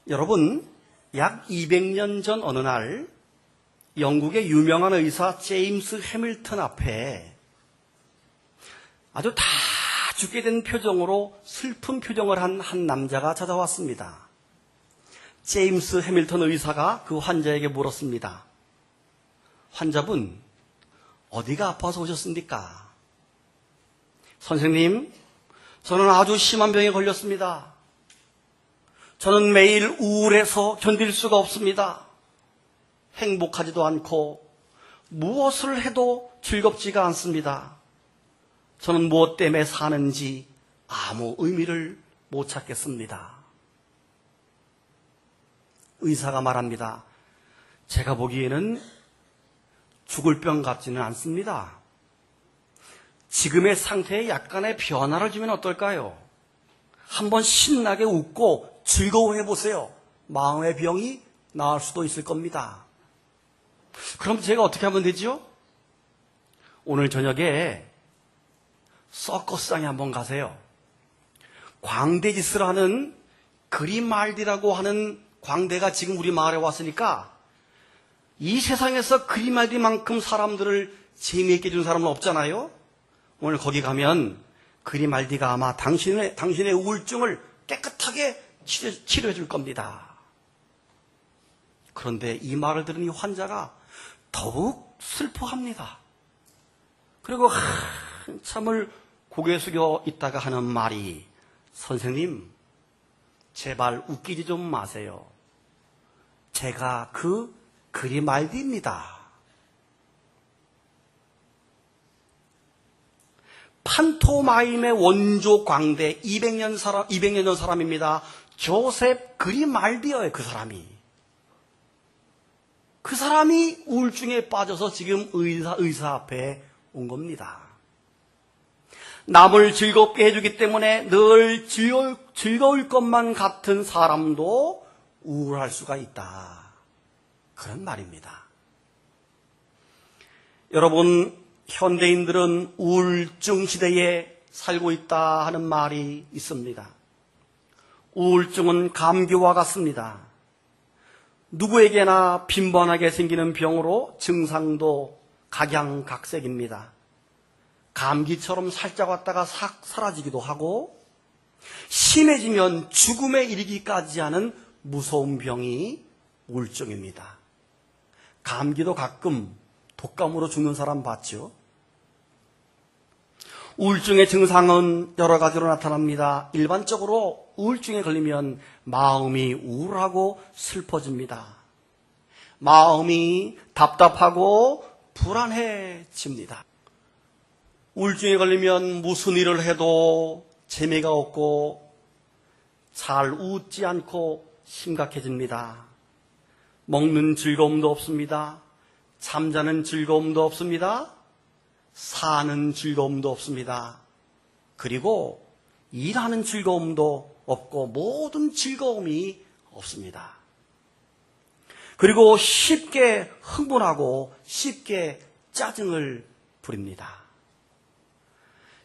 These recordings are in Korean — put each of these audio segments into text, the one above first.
여러분, 약 200년 전 어느 날 영국의 유명한 의사 제임스 해밀턴 앞에 아주 다 죽게 된 표정으로 슬픈 표정을 한 남자가 찾아왔습니다. 제임스 해밀턴 의사가 그 환자에게 물었습니다. 환자분, 어디가 아파서 오셨습니까? 선생님, 저는 아주 심한 병에 걸렸습니다. 저는 매일 우울해서 견딜 수가 없습니다. 행복하지도 않고 무엇을 해도 즐겁지가 않습니다. 저는 무엇 때문에 사는지 아무 의미를 못 찾겠습니다. 의사가 말합니다. 제가 보기에는 죽을 병 같지는 않습니다. 지금의 상태에 약간의 변화를 주면 어떨까요? 한번 신나게 웃고 즐거워해 보세요. 마음의 병이 나을 수도 있을 겁니다. 그럼 제가 어떻게 하면 되죠? 오늘 저녁에 서커스장에 한번 가세요. 광대짓을 하는 그리말디라고 하는 광대가 지금 우리 마을에 왔으니까 이 세상에서 그리말디만큼 사람들을 재미있게 해준 사람은 없잖아요. 오늘 거기 가면 그리말디가 아마 당신의 우울증을 깨끗하게 치료해 줄 겁니다. 그런데 이 말을 들은 이 환자가 더욱 슬퍼합니다. 그리고 한참을 고개 숙여 있다가 하는 말이, 선생님, 제발 웃기지 좀 마세요. 제가 그 그리말디입니다. 판토마임의 원조 광대 200년 전 사람입니다. 조셉 그리말디예요. 그 사람이 우울증에 빠져서 지금 의사 앞에 온 겁니다. 남을 즐겁게 해주기 때문에 늘 즐거울 것만 같은 사람도 우울할 수가 있다. 그런 말입니다. 여러분, 현대인들은 우울증 시대에 살고 있다 하는 말이 있습니다. 우울증은 감기와 같습니다. 누구에게나 빈번하게 생기는 병으로 증상도 각양각색입니다. 감기처럼 살짝 왔다가 싹 사라지기도 하고 심해지면 죽음에 이르기까지 하는 무서운 병이 우울증입니다. 감기도 가끔 독감으로 죽는 사람 봤죠? 우울증의 증상은 여러 가지로 나타납니다. 일반적으로 우울증에 걸리면 마음이 우울하고 슬퍼집니다. 마음이 답답하고 불안해집니다. 우울증에 걸리면 무슨 일을 해도 재미가 없고 잘 웃지 않고 심각해집니다. 먹는 즐거움도 없습니다. 잠자는 즐거움도 없습니다. 사는 즐거움도 없습니다. 그리고 일하는 즐거움도 없고 모든 즐거움이 없습니다. 그리고 쉽게 흥분하고 쉽게 짜증을 부립니다.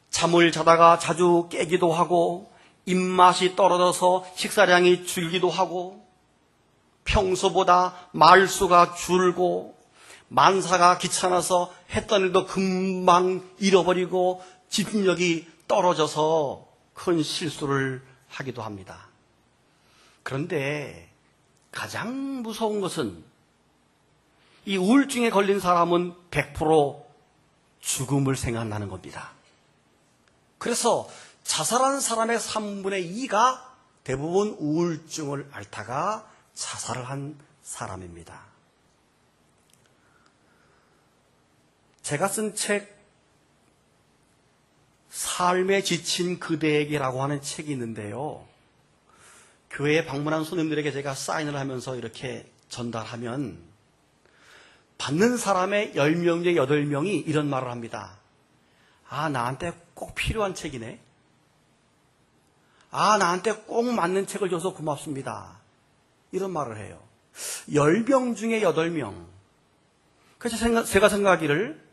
잠을 자다가 자주 깨기도 하고 입맛이 떨어져서 식사량이 줄기도 하고 평소보다 말수가 줄고 만사가 귀찮아서 했던 일도 금방 잃어버리고 집중력이 떨어져서 큰 실수를 하기도 합니다. 그런데 가장 무서운 것은 이 우울증에 걸린 사람은 100% 죽음을 생각나는 겁니다. 그래서 자살한 사람의 3분의 2가 대부분 우울증을 앓다가 자살을 한 사람입니다. 제가 쓴 책 삶에 지친 그대에게라고 하는 책이 있는데요. 교회에 방문한 손님들에게 제가 사인을 하면서 이렇게 전달하면 받는 사람의 10명 중에 8명이 이런 말을 합니다. 아, 나한테 꼭 필요한 책이네. 아, 나한테 꼭 맞는 책을 줘서 고맙습니다. 이런 말을 해요. 10명 중에 8명. 그래서 제가 생각하기를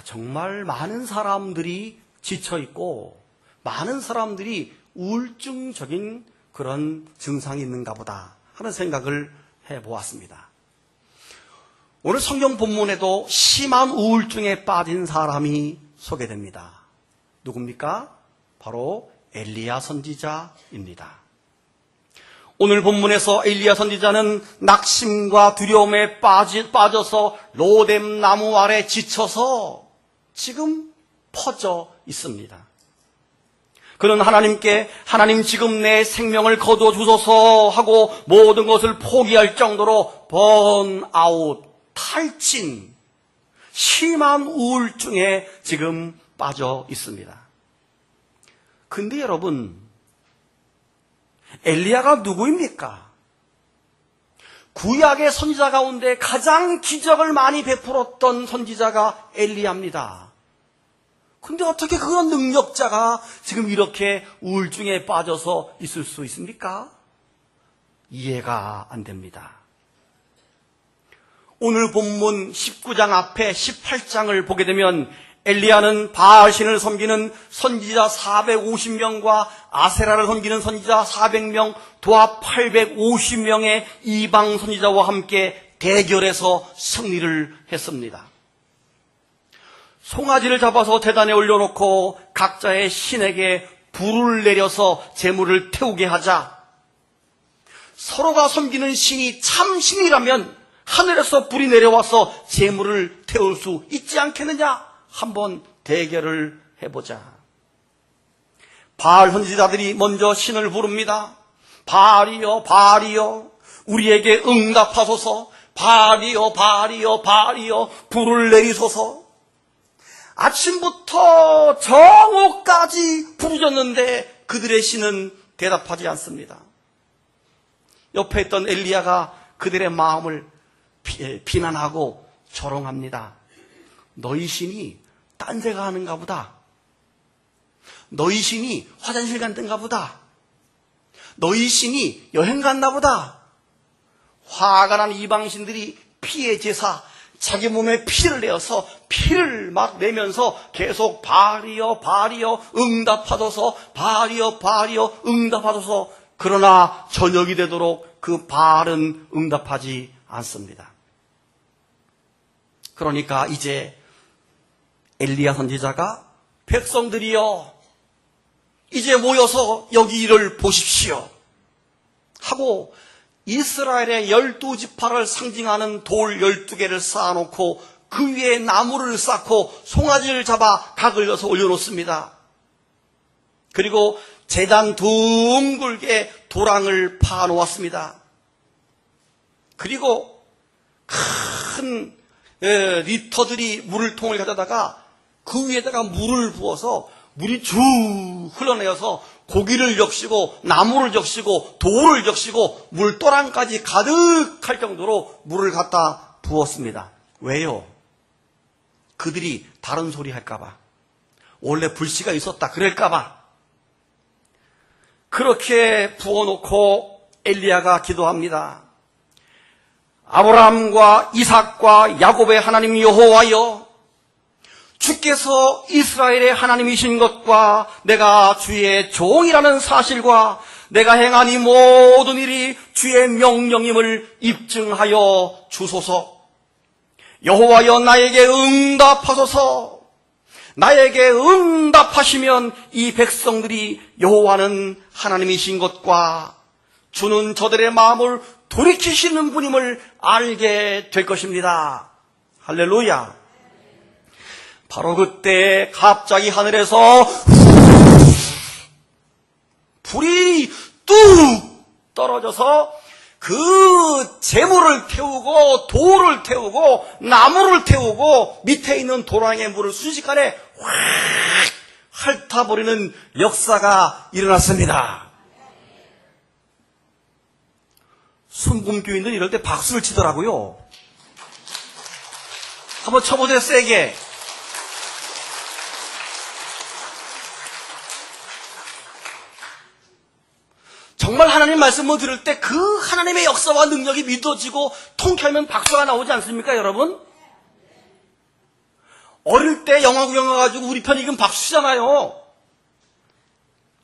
정말 많은 사람들이 지쳐있고 많은 사람들이 우울증적인 그런 증상이 있는가 보다 하는 생각을 해보았습니다. 오늘 성경 본문에도 심한 우울증에 빠진 사람이 소개됩니다. 누굽니까? 바로 엘리야 선지자입니다. 오늘 본문에서 엘리야 선지자는 낙심과 두려움에 빠져서 로뎀 나무 아래 지쳐서 지금 퍼져 있습니다. 그는 하나님께 하나님 지금 내 생명을 거두어 주소서 하고 모든 것을 포기할 정도로 번아웃, 탈진, 심한 우울증에 지금 빠져 있습니다. 근데 여러분, 엘리야가 누구입니까? 구약의 선지자 가운데 가장 기적을 많이 베풀었던 선지자가 엘리야입니다. 근데 어떻게 그런 능력자가 지금 이렇게 우울증에 빠져서 있을 수 있습니까? 이해가 안 됩니다. 오늘 본문 19장 앞에 18장을 보게 되면 엘리야는 바알신을 섬기는 선지자 450명과 아세라를 섬기는 선지자 400명, 도합 850명의 이방 선지자와 함께 대결해서 승리를 했습니다. 송아지를 잡아서 제단에 올려놓고 각자의 신에게 불을 내려서 제물을 태우게 하자, 서로가 섬기는 신이 참 신이라면 하늘에서 불이 내려와서 제물을 태울 수 있지 않겠느냐? 한번 대결을 해보자. 바알 선지자들이 먼저 신을 부릅니다. 바알이여, 바알이여, 우리에게 응답하소서. 바알이여, 바알이여, 바알이여, 불을 내리소서. 아침부터 정오까지 부르짖는데 그들의 신은 대답하지 않습니다. 옆에 있던 엘리야가 그들의 마음을 비난하고 조롱합니다. 너희 신이 딴 데 가는가 보다. 너희 신이 화장실 간단가 보다. 너희 신이 여행 갔나 보다. 화가 난 이방신들이 피의 제사, 자기 몸에 피를 내어서 피를 막 내면서 계속 바알이여, 바알이여, 응답하소서, 바알이여, 바알이여, 응답하소서. 그러나 저녁이 되도록 그 바알은 응답하지 않습니다. 그러니까 이제 엘리야 선지자가 백성들이여, 이제 모여서 여기 일을 보십시오 하고 이스라엘의 12지파를 상징하는 돌 12개를 쌓아놓고 그 위에 나무를 쌓고 송아지를 잡아 닭을 넣어서 올려놓습니다. 그리고 제단 둥글게 도랑을 파놓았습니다. 그리고 큰 리터들이 물통을 가져다가 그 위에다가 물을 부어서 물이 쭉 흘러내어서 고기를 적시고 나무를 적시고 돌을 적시고 물도랑까지 가득할 정도로 물을 갖다 부었습니다. 왜요? 그들이 다른 소리 할까봐, 원래 불씨가 있었다 그럴까봐. 그렇게 부어놓고 엘리야가 기도합니다. 아브라함과 이삭과 야곱의 하나님 여호와여, 주께서 이스라엘의 하나님이신 것과 내가 주의 종이라는 사실과 내가 행한 이 모든 일이 주의 명령임을 입증하여 주소서. 여호와여, 나에게 응답하소서. 나에게 응답하시면 이 백성들이 여호와는 하나님이신 것과 주는 저들의 마음을 돌이키시는 분임을 알게 될 것입니다. 할렐루야. 바로 그때 갑자기 하늘에서 불이 뚝 떨어져서 그 재물을 태우고 돌을 태우고 나무를 태우고 밑에 있는 도랑의 물을 순식간에 확 핥아버리는 역사가 일어났습니다. 순금교인들 이럴 때 박수를 치더라고요. 한번 쳐보세요, 세게. 정말 하나님 말씀을 들을 때 그 하나님의 역사와 능력이 믿어지고 통쾌하면 박수가 나오지 않습니까, 여러분? 어릴 때 영화 구경 가가지고 우리 편이 이건 박수잖아요.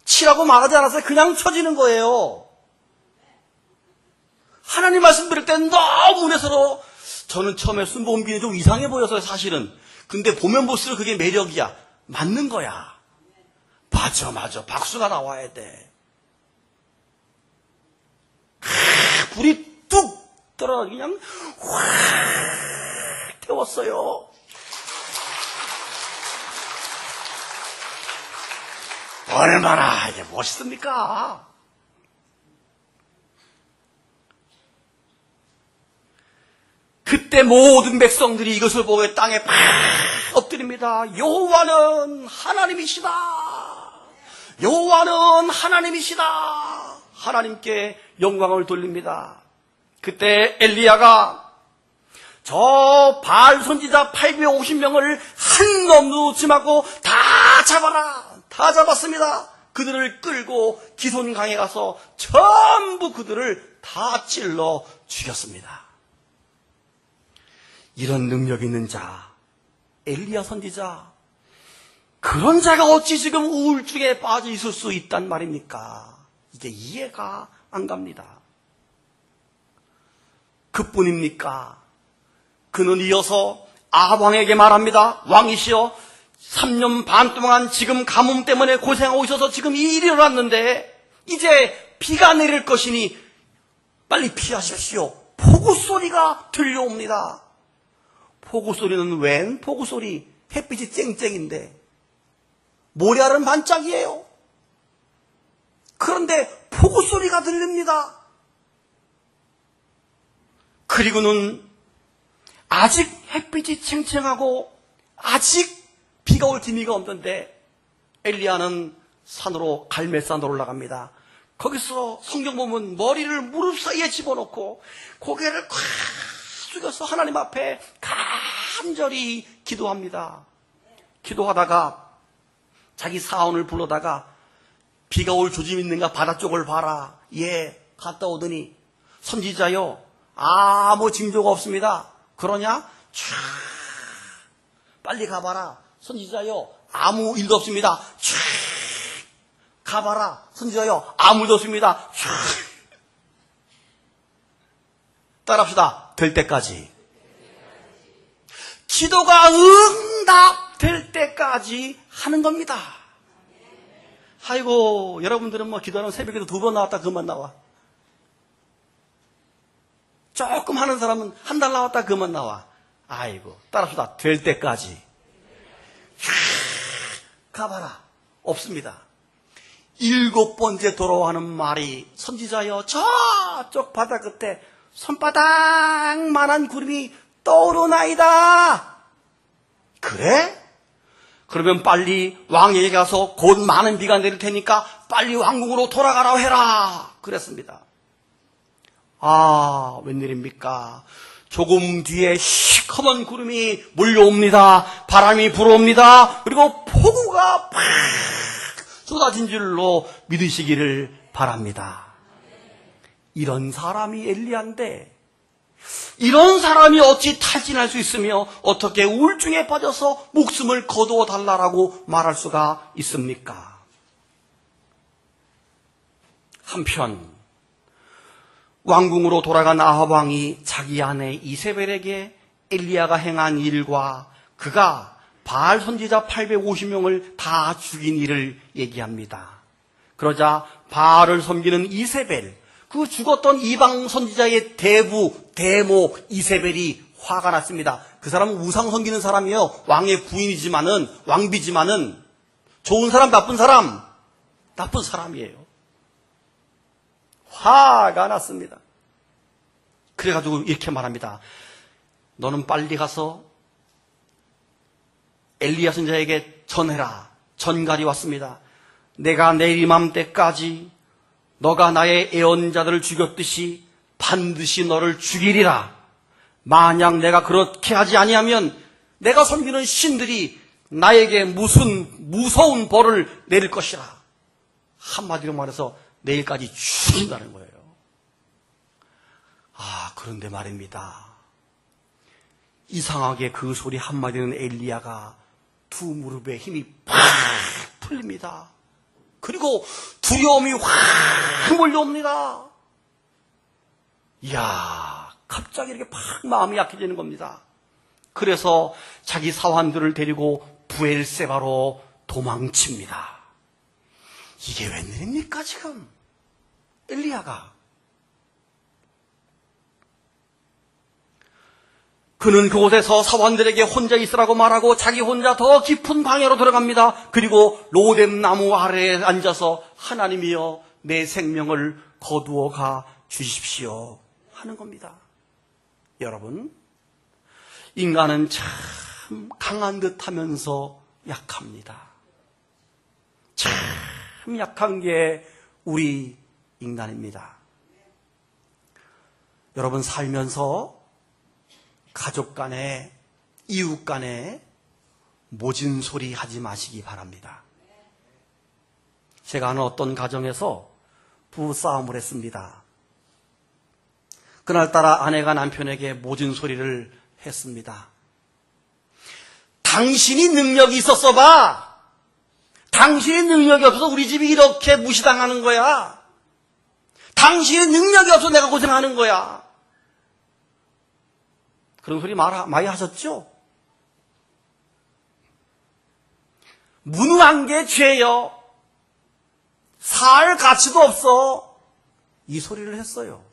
치라고 말하지 않아서 그냥 쳐지는 거예요. 하나님 말씀 들을 때 너무 은혜스러워. 저는 처음에 순복음기는 좀 이상해 보였어요, 사실은. 근데 보면 볼수록 그게 매력이야. 맞는 거야. 맞아. 박수가 나와야 돼. 불이 뚝 떨어져 그냥 확 태웠어요. 얼마나 이게 멋있습니까? 그때 모든 백성들이 이것을 보고 땅에 팍 엎드립니다. 여호와는 하나님이시다. 여호와는 하나님이시다. 하나님께 영광을 돌립니다. 그때 엘리야가 저 바알 선지자 850명을 한 놈도 놓지 말고 다 잡아라. 다 잡았습니다. 그들을 끌고 기손강에 가서 전부 그들을 다 찔러 죽였습니다. 이런 능력 있는 자, 엘리야 선지자, 그런 자가 어찌 지금 우울증에 빠져 있을 수 있단 말입니까? 이제 이해가 안 갑니다. 그뿐입니까? 그는 이어서 아합왕에게 말합니다. 왕이시여, 3년 반 동안 지금 가뭄 때문에 고생하고 있어서 지금 이 일이 일어났는데 이제 비가 내릴 것이니 빨리 피하십시오. 폭우 소리가 들려옵니다. 폭우 소리는 웬 폭우 소리? 햇빛이 쨍쨍인데 모래알은 반짝이에요. 그런데 폭우 소리가 들립니다. 그리고는 아직 햇빛이 챙챙하고 아직 비가 올 기미가 없는데 엘리야는 산으로 갈멜산으로 올라갑니다. 거기서 성경 보면 머리를 무릎 사이에 집어넣고 고개를 콱 숙여서 하나님 앞에 간절히 기도합니다. 기도하다가 자기 사원을 불러다가 비가 올 조짐 있는가 바다 쪽을 봐라. 예, 갔다 오더니 선지자여 아무 징조가 없습니다. 그러냐? 촤 빨리 가봐라. 선지자여 아무 일도 없습니다. 촤 가봐라. 선지자여 아무 일도 없습니다. 촤 따라합시다. 될 때까지. 기도가 응답될 때까지 하는 겁니다. 아이고 여러분들은 뭐 기도하는 새벽에도 2번 나왔다 그만 나와. 조금 하는 사람은 한 달 나왔다 그만 나와. 아이고 따라합시다. 될 때까지. 가봐라. 없습니다. 7번째 돌아와는 말이 선지자여 저쪽 바다 끝에 손바닥만한 구름이 떠오르나이다. 그래? 그러면 빨리 왕에게 가서 곧 많은 비가 내릴 테니까 빨리 왕궁으로 돌아가라고 해라. 그랬습니다. 아, 웬일입니까? 조금 뒤에 시커먼 구름이 몰려옵니다. 바람이 불어옵니다. 그리고 폭우가 팍 쏟아진 줄로 믿으시기를 바랍니다. 이런 사람이 엘리야인데 이런 사람이 어찌 탈진할 수 있으며 어떻게 우울증에 빠져서 목숨을 거두어 달라라고 말할 수가 있습니까? 한편 왕궁으로 돌아간 아합 왕이 자기 아내 이세벨에게 엘리야가 행한 일과 그가 바알 선지자 850명을 다 죽인 일을 얘기합니다. 그러자 바알을 섬기는 이세벨, 그 죽었던 이방 선지자의 대모 이세벨이 화가 났습니다. 그 사람은 우상 섬기는 사람이에요. 왕의 부인이지만은, 왕비지만은, 좋은 사람, 나쁜 사람이에요. 화가 났습니다. 그래가지고 이렇게 말합니다. 너는 빨리 가서 엘리야 선지자에게 전해라. 전갈이 왔습니다. 내가 내일 이맘때까지 너가 나의 애언자들을 죽였듯이 반드시 너를 죽이리라. 만약 내가 그렇게 하지 아니하면 내가 섬기는 신들이 나에게 무슨 무서운 벌을 내릴 것이라. 한마디로 말해서 내일까지 죽인다는 거예요. 아, 그런데 말입니다. 이상하게 그 소리 한마디는 엘리야가 두 무릎에 힘이 팍 풀립니다. 그리고 두려움이 확 몰려옵니다. 이야, 갑자기 이렇게 팍 마음이 약해지는 겁니다. 그래서 자기 사환들을 데리고 부엘세바로 도망칩니다. 이게 웬일입니까 지금? 엘리야가. 그는 그곳에서 사환들에게 혼자 있으라고 말하고 자기 혼자 더 깊은 광야로 들어갑니다. 그리고 로뎀 나무 아래에 앉아서 하나님이여 내 생명을 거두어 가 주십시오 하는 겁니다. 여러분, 인간은 참 강한 듯 하면서 약합니다. 참 약한 게 우리 인간입니다. 여러분, 살면서 가족 간에, 이웃 간에 모진 소리 하지 마시기 바랍니다. 제가 아는 어떤 가정에서 부부싸움을 했습니다. 그날따라 아내가 남편에게 모진 소리를 했습니다. 당신이 능력이 있었어 봐. 당신이 능력이 없어서 우리 집이 이렇게 무시당하는 거야. 당신이 능력이 없어서 내가 고생하는 거야. 그런 소리 많이 하셨죠? 무능한 게 죄요. 살 가치도 없어. 이 소리를 했어요.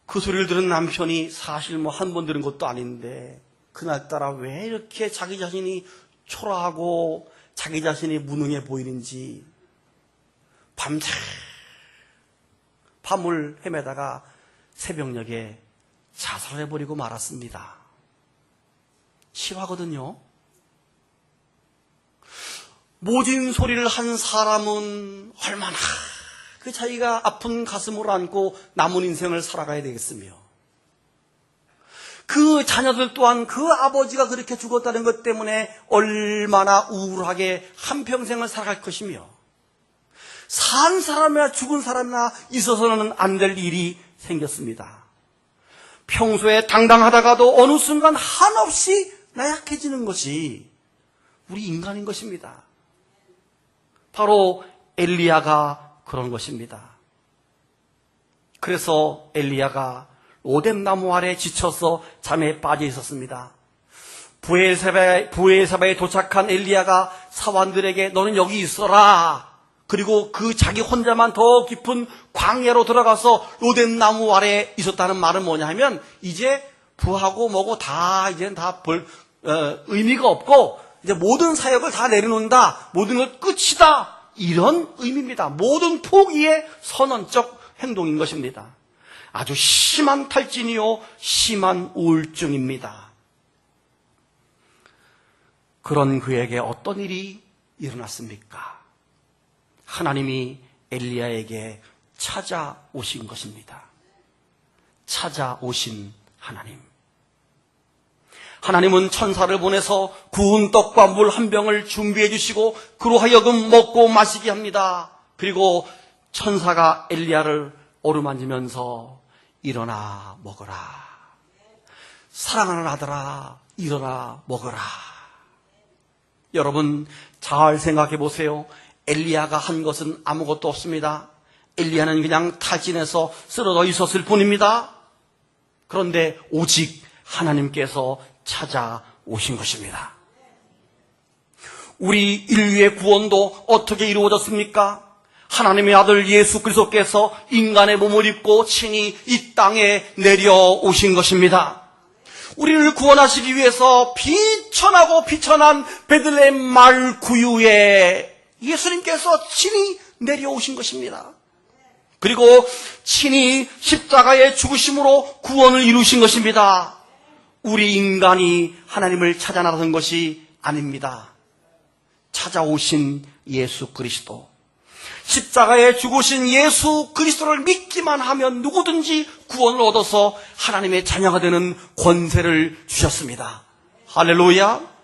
그 소리를 들은 남편이 사실 한 번 들은 것도 아닌데 그날따라 왜 이렇게 자기 자신이 초라하고 자기 자신이 무능해 보이는지 밤새 밤을 헤매다가 새벽녘에 자살해버리고 말았습니다. 실화거든요. 모진 소리를 한 사람은 얼마나 그 자기가 아픈 가슴을 안고 남은 인생을 살아가야 되겠으며, 그 자녀들 또한 그 아버지가 그렇게 죽었다는 것 때문에 얼마나 우울하게 한평생을 살아갈 것이며, 산 사람이나 죽은 사람이나 있어서는 안 될 일이 생겼습니다. 평소에 당당하다가도 어느 순간 한없이 나약해지는 것이 우리 인간인 것입니다. 바로 엘리야가 그런 것입니다. 그래서 엘리야가 로뎀 나무 아래 지쳐서 잠에 빠져 있었습니다. 부엘세바에 도착한 엘리야가 사환들에게 너는 여기 있어라. 그리고 그 자기 혼자만 더 깊은 광야로 들어가서 로뎀 나무 아래에 있었다는 말은 뭐냐 하면, 이제 부하고 뭐고 다 이제는 다 의미가 없고 이제 모든 사역을 다 내려놓는다. 모든 것 끝이다. 이런 의미입니다. 모든 포기의 선언적 행동인 것입니다. 아주 심한 탈진이요, 심한 우울증입니다. 그런 그에게 어떤 일이 일어났습니까? 하나님이 엘리야에게 찾아오신 것입니다. 찾아오신 하나님. 하나님은 천사를 보내서 구운 떡과 물 한 병을 준비해 주시고 그로 하여금 먹고 마시게 합니다. 그리고 천사가 엘리야를 어루만지면서 일어나 먹어라. 사랑하는 아들아, 일어나 먹어라. 여러분, 잘 생각해 보세요. 엘리야가 한 것은 아무것도 없습니다. 엘리야는 그냥 탈진해서 쓰러져 있었을 뿐입니다. 그런데 오직 하나님께서 찾아오신 것입니다. 우리 인류의 구원도 어떻게 이루어졌습니까? 하나님의 아들 예수 그리스도께서 인간의 몸을 입고 친히 이 땅에 내려오신 것입니다. 우리를 구원하시기 위해서 비천하고 비천한 베들레헴 마을 구유에 예수님께서 친히 내려오신 것입니다. 그리고 친히 십자가의 죽으심으로 구원을 이루신 것입니다. 우리 인간이 하나님을 찾아 나선 것이 아닙니다. 찾아오신 예수 그리스도, 십자가에 죽으신 예수 그리스도를 믿기만 하면 누구든지 구원을 얻어서 하나님의 자녀가 되는 권세를 주셨습니다. 할렐루야.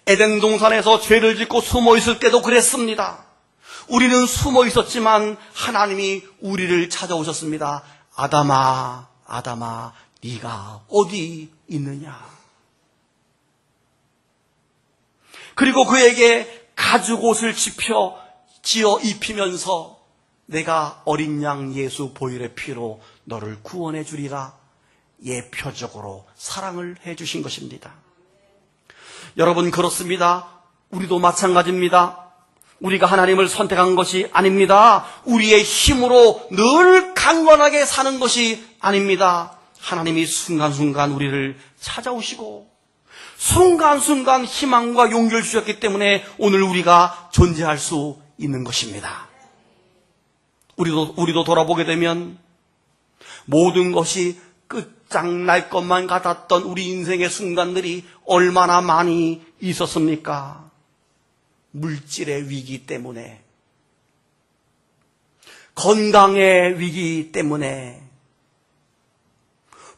에덴 동산에서 죄를 짓고 숨어 있을 때도 그랬습니다. 우리는 숨어 있었지만 하나님이 우리를 찾아오셨습니다. 아담아, 아담아, 네가 어디 있느냐. 그리고 그에게 가죽옷을 지어 입히면서 내가 어린 양 예수 보혈의 피로 너를 구원해 주리라 예표적으로 사랑을 해 주신 것입니다. 여러분, 그렇습니다. 우리도 마찬가지입니다. 우리가 하나님을 선택한 것이 아닙니다. 우리의 힘으로 늘 강건하게 사는 것이 아닙니다. 하나님이 순간순간 우리를 찾아오시고 순간순간 희망과 용기를 주셨기 때문에 오늘 우리가 존재할 수 있는 것입니다. 우리도 돌아보게 되면 모든 것이 끝장날 것만 같았던 우리 인생의 순간들이 얼마나 많이 있었습니까? 물질의 위기 때문에, 건강의 위기 때문에,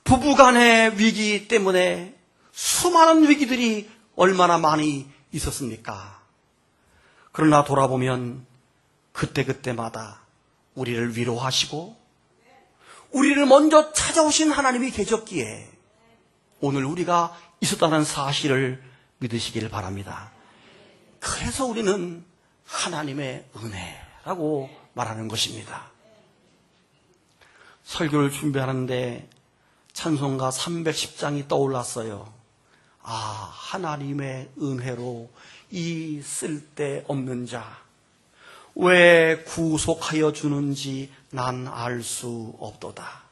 부부간의 위기 때문에 수많은 위기들이 얼마나 많이 있었습니까? 그러나 돌아보면 그때그때마다 우리를 위로하시고 우리를 먼저 찾아오신 하나님이 계셨기에 오늘 우리가 있었다는 사실을 믿으시길 바랍니다. 그래서 우리는 하나님의 은혜라고 말하는 것입니다. 설교를 준비하는데 찬송가 310장이 떠올랐어요. 아, 하나님의 은혜로 이 쓸데없는 자 왜 구속하여 주는지 난 알 수 없도다.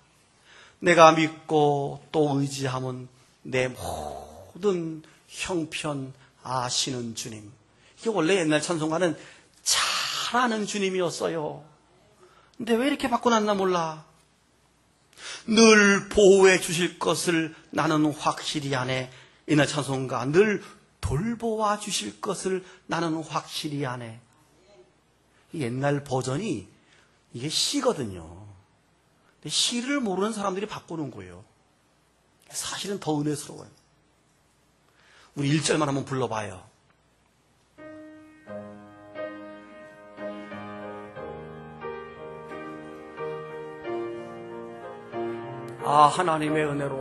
내가 믿고 또 의지함은 내 모든 형편 아시는 주님. 이게 원래 옛날 찬송가는 잘 아는 주님이었어요. 근데 왜 이렇게 바꿔놨나 몰라. 늘 보호해 주실 것을 나는 확실히 아네. 옛날 찬송가 늘 돌보아 주실 것을 나는 확실히 아네. 옛날 버전이 이게 시거든요. 근데 시를 모르는 사람들이 바꾸는 거예요. 사실은 더 은혜스러워요. 우리 1절만 한번 불러봐요. 아, 하나님의 은혜로,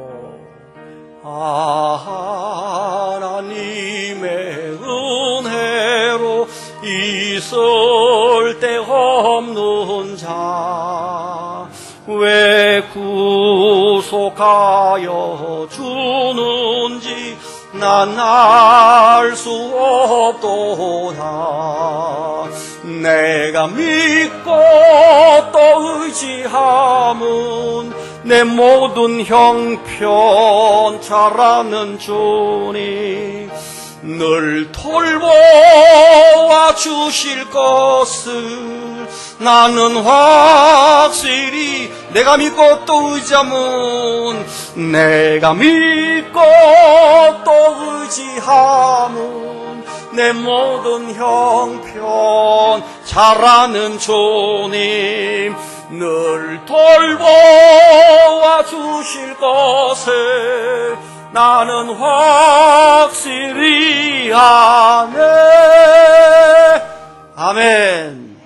아, 하나님의 은혜로 있을 데 없는 자 왜 구속하여 주는지 난 알 수 없도다. 내가 믿고 또 의지함은 내 모든 형편 잘 아는 주님 늘 돌보아 주실 것을 나는 확실히 내가 믿고 또 의지함은 내가 믿고 또 의지함은 내 모든 형편 잘 아는 주님 늘 돌보아 주실 것을 나는 확실히 아네. 아멘.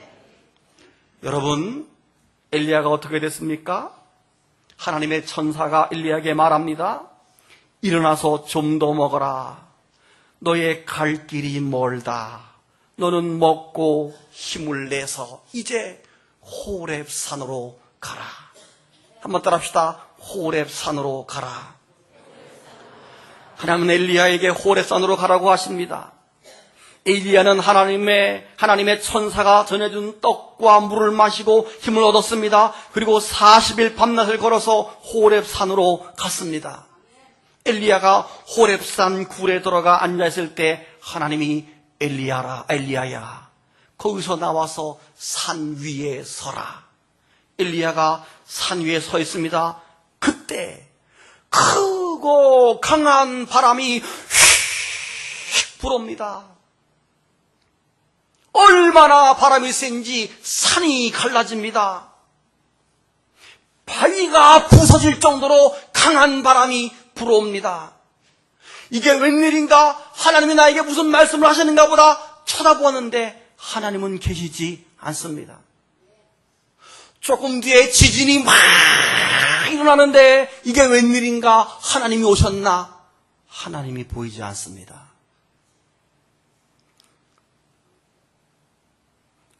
여러분, 엘리야가 어떻게 됐습니까? 하나님의 천사가 엘리야에게 말합니다. 일어나서 좀 더 먹어라. 너의 갈 길이 멀다. 너는 먹고 힘을 내서 이제 호렙산으로 가라. 한번 따라합시다. 호렙산으로 가라. 하나님은 엘리야에게 호렙산으로 가라고 하십니다. 엘리야는 하나님의 천사가 전해준 떡과 물을 마시고 힘을 얻었습니다. 그리고 40일 밤낮을 걸어서 호렙산으로 갔습니다. 엘리야가 호렙산 굴에 들어가 앉아있을 때 하나님이 엘리야야 거기서 나와서 산 위에 서라. 엘리야가 산 위에 서 있습니다. 그때 크고 강한 바람이 휙 불어옵니다. 얼마나 바람이 센지 산이 갈라집니다. 바위가 부서질 정도로 강한 바람이 불어옵니다. 이게 웬일인가? 하나님이 나에게 무슨 말씀을 하시는가 보다 쳐다보았는데 하나님은 계시지 않습니다. 조금 뒤에 지진이 막 일어나는데 이게 웬일인가? 하나님이 오셨나? 하나님이 보이지 않습니다.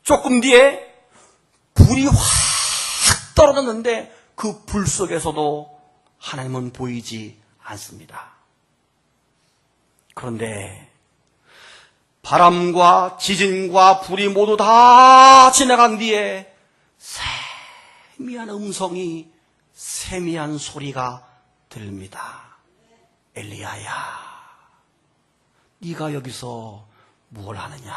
조금 뒤에 불 불이 확 떨어졌는데 그 불 속에서도 하나님은 보이지 않습니다. 그런데 바람과 지진과 불이 모두 다 지나간 뒤에 세미한 음성이, 세미한 소리가 들립니다. 엘리야야, 네가 여기서 뭘 하느냐?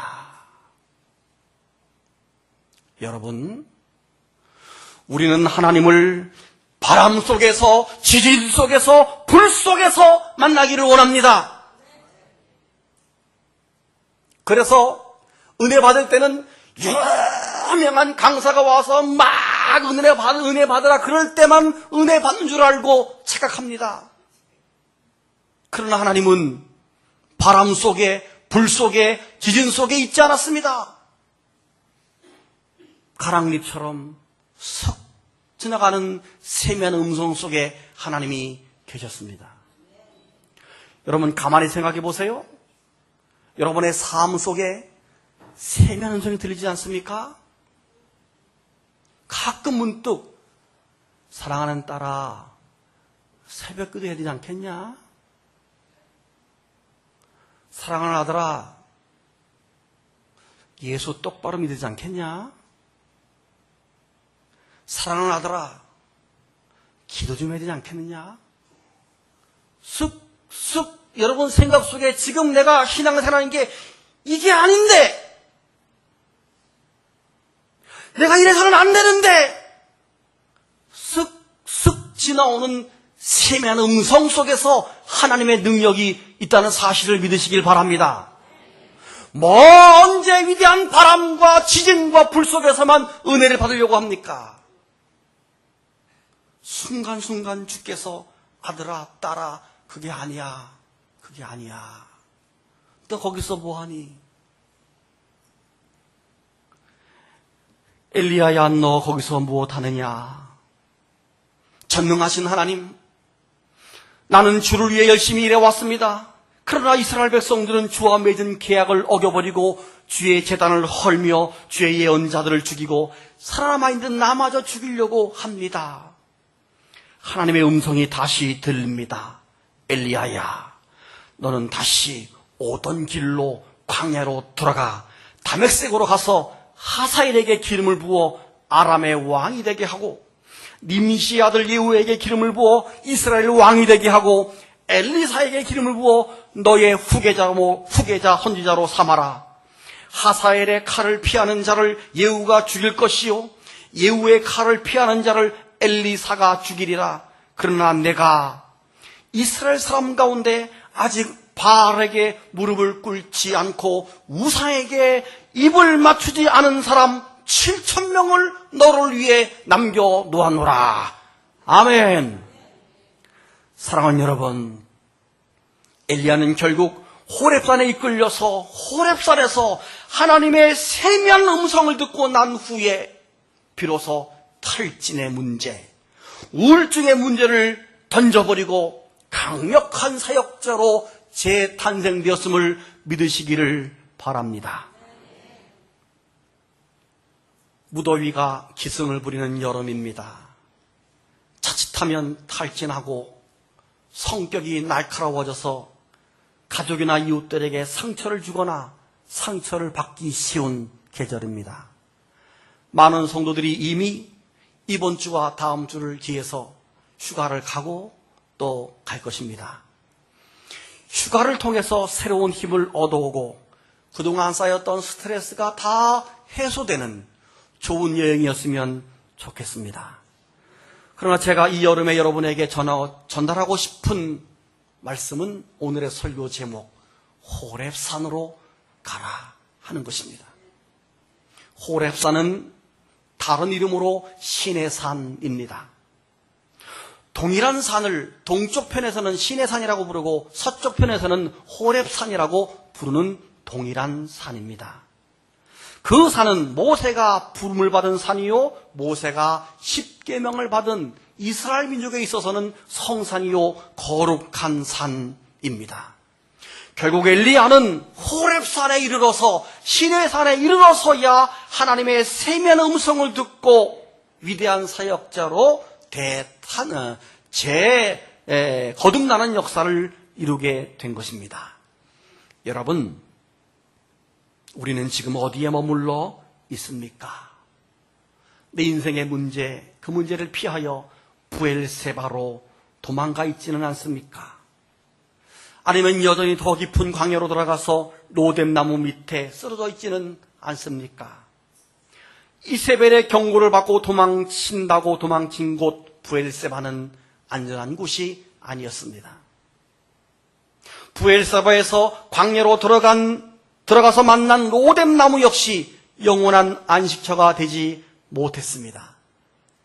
여러분, 우리는 하나님을 바람 속에서, 지진 속에서, 불 속에서 만나기를 원합니다. 그래서 은혜 받을 때는 유명한 강사가 와서 막 은혜 받으라 그럴 때만 은혜 받는 줄 알고 착각합니다. 그러나 하나님은 바람 속에, 불 속에, 지진 속에 있지 않았습니다. 가랑잎처럼 석 지나가는 세미한 음성 속에 하나님이 계셨습니다. 여러분 가만히 생각해 보세요. 여러분의 삶 속에 세미한 음성이 들리지 않습니까? 가끔 문득 사랑하는 딸아, 새벽 기도 해야 되지 않겠냐? 사랑하는 아들아, 예수 똑바로 믿어야 되지 않겠냐? 사랑하는 아들아, 기도 좀 해야 되지 않겠느냐? 쑥쑥 여러분 생각 속에 지금 내가 신앙생활하는 게 이게 아닌데, 내가 이래서는 안 되는데, 쓱쓱 지나오는 세미한 음성 속에서 하나님의 능력이 있다는 사실을 믿으시길 바랍니다. 언제 위대한 바람과 지진과 불 속에서만 은혜를 받으려고 합니까? 순간순간 주께서 아들아, 딸아, 그게 아니야. 그게 아니야. 너 거기서 뭐하니? 엘리야야, 너 거기서 무엇하느냐? 전능하신 하나님, 나는 주를 위해 열심히 일해왔습니다. 그러나 이스라엘 백성들은 주와 맺은 계약을 어겨버리고 주의 제단을 헐며 주의 예언자들을 죽이고 살아남아 있는 나마저 죽이려고 합니다. 하나님의 음성이 다시 들립니다. 엘리야야, 너는 다시 오던 길로 광야로 돌아가 다메섹으로 가서 하사엘에게 기름을 부어 아람의 왕이 되게 하고 님시 아들 예후에게 기름을 부어 이스라엘 왕이 되게 하고 엘리사에게 기름을 부어 너의 후계자 선지자로 삼아라. 하사엘의 칼을 피하는 자를 예후가 죽일 것이요 예후의 칼을 피하는 자를 엘리사가 죽이리라. 그러나 내가 이스라엘 사람 가운데 아직 바알에게 무릎을 꿇지 않고 우상에게 입을 맞추지 않은 사람 7,000명을 너를 위해 남겨놓았노라. 아멘. 사랑하는 여러분, 엘리야는 결국 호렙산에 이끌려서 호렙산에서 하나님의 세미한 음성을 듣고 난 후에 비로소 탈진의 문제, 우울증의 문제를 던져버리고 강력한 사역자로 재탄생되었음을 믿으시기를 바랍니다. 무더위가 기승을 부리는 여름입니다. 자칫하면 탈진하고 성격이 날카로워져서 가족이나 이웃들에게 상처를 주거나 상처를 받기 쉬운 계절입니다. 많은 성도들이 이미 이번 주와 다음 주를 기해서 휴가를 가고 또 갈 것입니다. 휴가를 통해서 새로운 힘을 얻어오고 그동안 쌓였던 스트레스가 다 해소되는 좋은 여행이었으면 좋겠습니다. 그러나 제가 이 여름에 여러분에게 전달하고 싶은 말씀은 오늘의 설교 제목, 호렙산으로 가라 하는 것입니다. 호렙산은 다른 이름으로 신의 산입니다. 동일한 산을 동쪽 편에서는 신의 산이라고 부르고 서쪽 편에서는 호렙산이라고 부르는 동일한 산입니다. 그 산은 모세가 부름을 받은 산이요, 모세가 십계명을 받은 이스라엘 민족에 있어서는 성산이요, 거룩한 산입니다. 결국 엘리야는 호렙산에 이르러서 시내산에 이르러서야 하나님의 세미한 음성을 듣고 위대한 사역자로 거듭나는 역사를 이루게 된 것입니다. 여러분, 우리는 지금 어디에 머물러 있습니까? 내 인생의 문제, 그 문제를 피하여 부엘세바로 도망가 있지는 않습니까? 아니면 여전히 더 깊은 광야로 들어가서 로뎀나무 밑에 쓰러져 있지는 않습니까? 이세벨의 경고를 받고 도망친다고 도망친 곳 부엘세바는 안전한 곳이 아니었습니다. 부엘세바에서 광야로 들어가서 만난 로뎀나무 역시 영원한 안식처가 되지 못했습니다.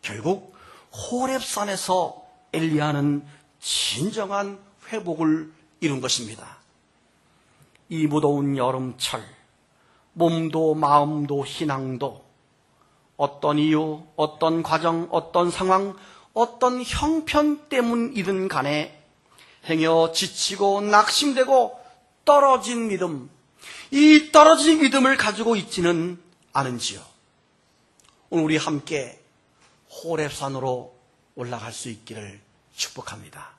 결국 호렙산에서 엘리야는 진정한 회복을 이룬 것입니다. 이 무더운 여름철, 몸도 마음도 신앙도 어떤 이유, 어떤 과정, 어떤 상황, 어떤 형편 때문이든 간에 행여 지치고 낙심되고 떨어진 믿음, 이 떨어진 믿음을 가지고 있지는 않은지요. 오늘 우리 함께 호렙산으로 올라갈 수 있기를 축복합니다.